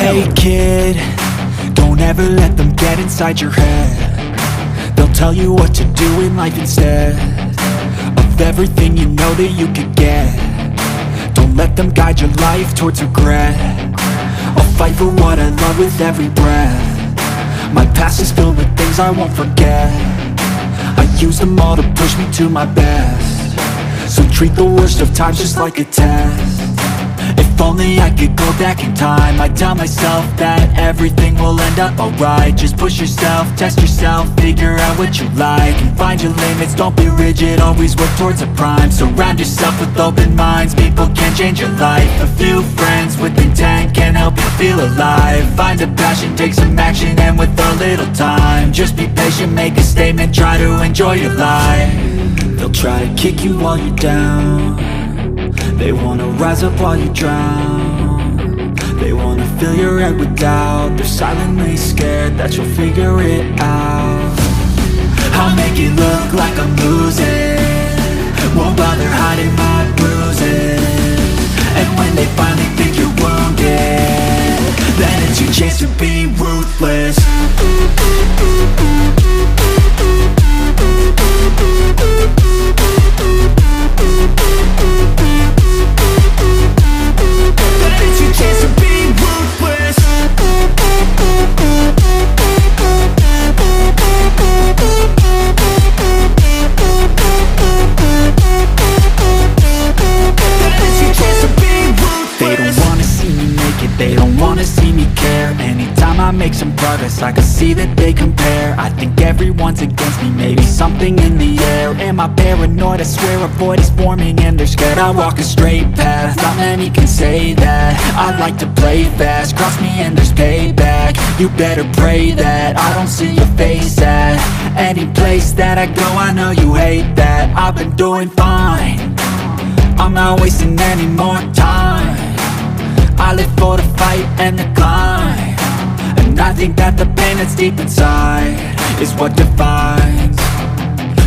Hey kid, don't ever let them get inside your head. They'll tell you what to do in life instead of everything you know that you could get. Don't let them guide your life towards regret. I'll fight for what I love with every breath. My past is filled with things I won't forget. I use them all to push me to my best. So treat the worst of times just like a test. If only I could go back in time, I'd tell myself that everything will end up alright. Just push yourself, test yourself, figure out what you like, and find your limits, don't be rigid, always work towards a prime. Surround yourself with open minds, people can change your life. A few friends with intent can help you feel alive. Find a passion, take some action, and with a little time, just be patient, make a statement, try to enjoy your life. They'll try to kick you while you're down. They wanna rise up while you drown. They wanna fill your head with doubt. They're silently scared that you'll figure it out. I'll make it look like I'm losing, won't bother hiding my bruises. And when they finally think you're wounded, then it's your chance to be ruthless. They don't wanna see me care. Anytime I make some progress, I can see that they compare. I think everyone's against me, maybe something in the air. Am I paranoid? I swear a void is forming and they're scared. I walk a straight path, not many can say that. I like to play fast, cross me and there's payback. You better pray that I don't see your face at any place that I go. I know you hate that. I've been doing fine, I'm not wasting any more time. I live for the fight and the climb, and I think that the pain that's deep inside is what defines.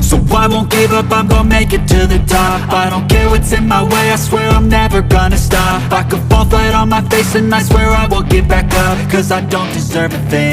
So I won't give up, I'm gonna make it to the top. I don't care what's in my way, I swear I'm never gonna stop. I could fall flat on my face and I swear I will get back up, cause I don't deserve a thing.